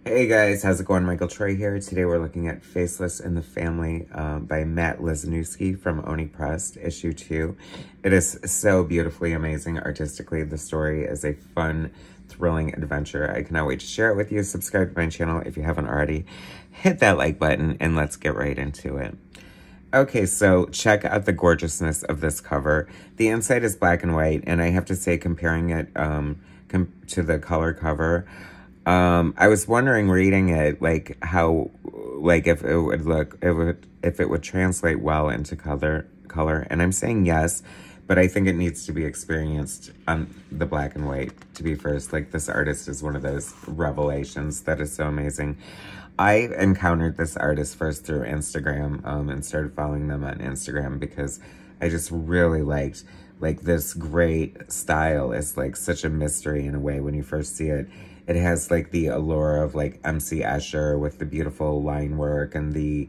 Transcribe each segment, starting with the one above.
Hey guys, how's it going? Michael Troy here. Today we're looking at Faceless in the Family by Lesniewski from Oni Press, issue 2. It is so beautifully amazing artistically. The story is a fun, thrilling adventure. I cannot wait to share it with you. Subscribe to my channel if you haven't already. Hit that like button and let's get right into it. Okay, so check out the gorgeousness of this cover. The inside is black and white, and I have to say, comparing it to the color cover, I was wondering reading it, like how, like if it would look, if it would translate well into color, and I'm saying yes, but I think it needs to be experienced on the black and white to be first. Like, this artist is one of those revelations that is so amazing. I encountered this artist first through Instagram, and started following them on Instagram because I just really liked, like, this great style is like such a mystery in a way when you first see it. It has, like, the allure of, like, MC Escher with the beautiful line work and the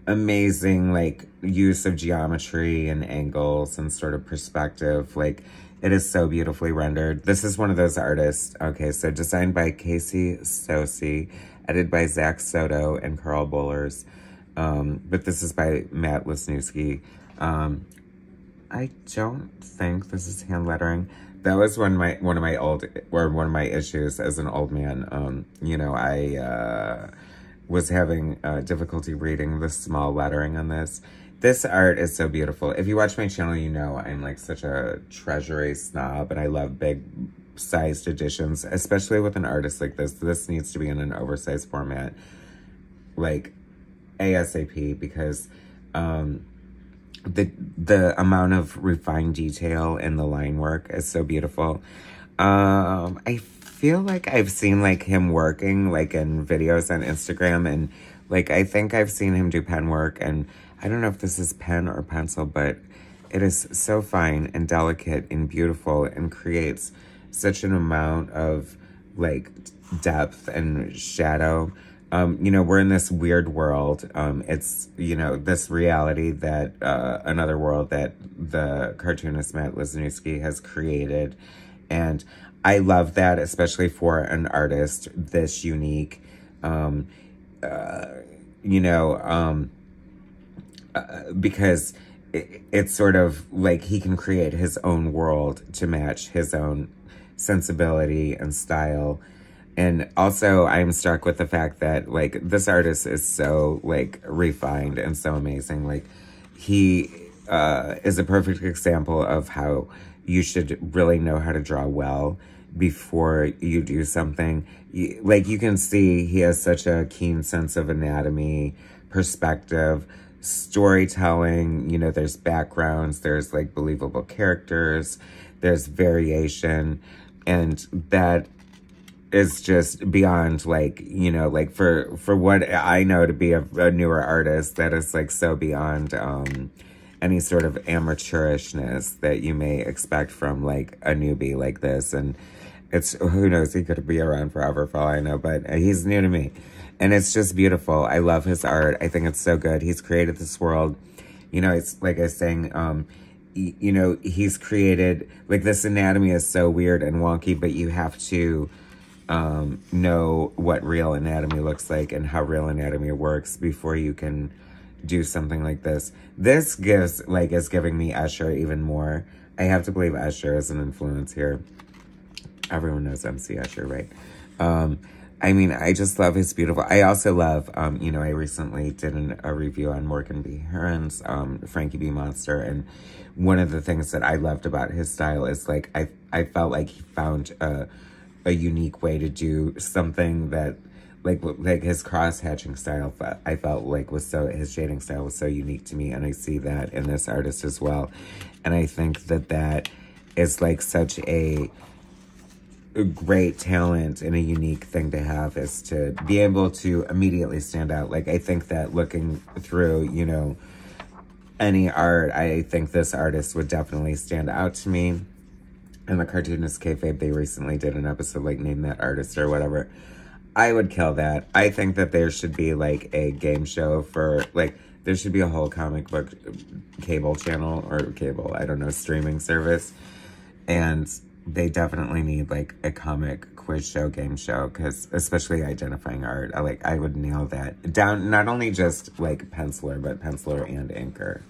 amazing, like, use of geometry and angles and sort of perspective. Like, it is so beautifully rendered. This is one of those artists. Okay, so designed by Casey Stossy, edited by Zach Soto and Carl Bollers. But this is by Lesniewski. I don't think this is hand lettering. That was one of my issues as an old man. You know, I was having difficulty reading the small lettering on this. This art is so beautiful. If you watch my channel, you know I'm like such a treasury snob, and I love big sized editions, especially with an artist like this. This needs to be in an oversized format, like ASAP, because the amount of refined detail in the line work is so beautiful. I feel like I've seen, like, him working, like, in videos on Instagram, and, like, I think I've seen him do pen work, and I don't know if this is pen or pencil, but it is so fine and delicate and beautiful and creates such an amount of, like, depth and shadow. You know, we're in this weird world. It's, you know, this reality that, another world that the cartoonist Lesniewski has created. And I love that, especially for an artist this unique. You know, because it's sort of like he can create his own world to match his own sensibility and style. And also, I'm struck with the fact that, like, this artist is so, like, refined and so amazing. Like, he is a perfect example of how you should really know how to draw well before you do something. Like, you can see he has such a keen sense of anatomy, perspective, storytelling. You know, there's backgrounds, there's, like, believable characters, there's variation, and that is just beyond, like, you know, like, for what I know to be a newer artist, that is, like, so beyond any sort of amateurishness that you may expect from, like, a newbie like this. And it's, who knows, he could be around forever for all I know, but he's new to me. And it's just beautiful. I love his art. I think it's so good. He's created this world. You know, it's like I was saying, you know, he's created, like, this anatomy is so weird and wonky, but you have to know what real anatomy looks like and how real anatomy works before you can do something like this. This gives, like, is giving me Escher even more. I have to believe Escher is an influence here. Everyone knows MC Escher, right? I mean, I just love his beautiful. I also love, you know, I recently did a review on Morgan B. Heron's Frankie B. Monster, and one of the things that I loved about his style is, like, I felt like he found a unique way to do something that, like his cross-hatching style, I felt like his shading style was so unique to me, and I see that in this artist as well. And I think that that is, like, such a great talent and a unique thing to have, is to be able to immediately stand out. Like, I think that looking through, you know, any art, I think this artist would definitely stand out to me. And the Cartoonist Kayfabe, they recently did an episode, like, Name That Artist or whatever. I would kill that. I think that there should be, like, a game show for, like, there should be a whole comic book cable channel, or streaming service. And they definitely need, like, a comic quiz show, game show, because especially identifying art, I would nail that. Down, not only just like penciler, but penciler and inker.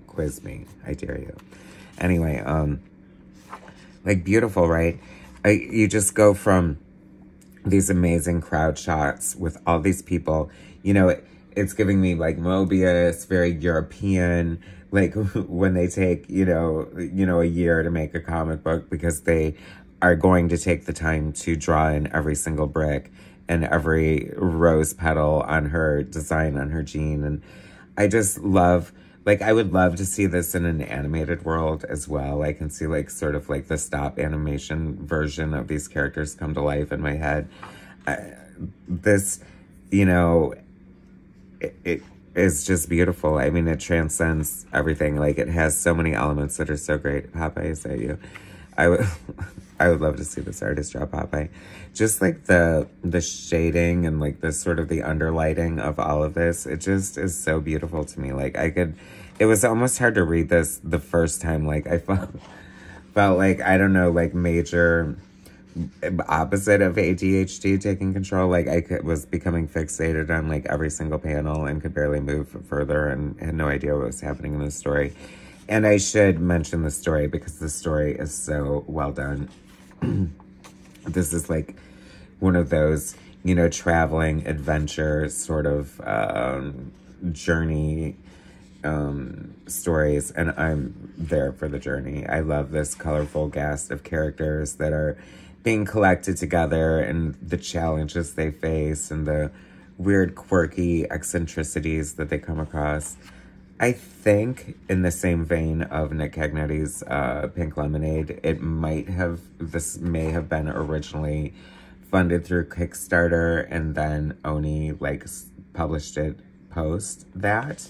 Quiz me, I dare you. Anyway, like beautiful, right? You just go from these amazing crowd shots with all these people, you know, it's giving me like Mobius, very European, like when they take, you know, a year to make a comic book because they are going to take the time to draw in every single brick and every rose petal on her design, on her jean. And I just love, like, I would love to see this in an animated world as well. I can see like sort of like the stop animation version of these characters come to life in my head. This, you know, it is just beautiful. I mean, it transcends everything. Like, it has so many elements that are so great. Popeye, is that you? I would love to see this artist draw Popeye. Just like the shading and like this sort of the underlighting of all of this, it just is so beautiful to me. Like, it was almost hard to read this the first time. Like, I felt like, I don't know, like major opposite of ADHD taking control. Like, was becoming fixated on like every single panel and could barely move further and had no idea what was happening in the story. And I should mention the story because the story is so well done. This is like one of those, you know, traveling adventure sort of journey stories, and I'm there for the journey. I love this colorful cast of characters that are being collected together and the challenges they face and the weird, quirky eccentricities that they come across. I think in the same vein of Nick Cagnetti's Pink Lemonade, this may have been originally funded through Kickstarter and then Oni like published it post that.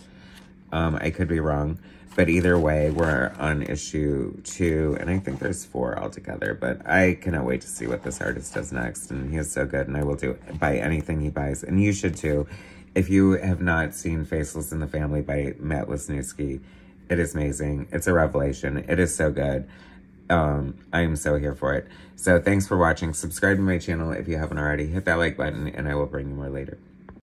I could be wrong, but either way, we're on issue 2, and I think there's 4 altogether, but I cannot wait to see what this artist does next, and he is so good, and I will buy anything he buys, and you should too. If you have not seen Faceless in the Family by Matt Lesniewski, it is amazing. It's a revelation. It is so good. I am so here for it. So thanks for watching. Subscribe to my channel if you haven't already. Hit that like button, and I will bring you more later.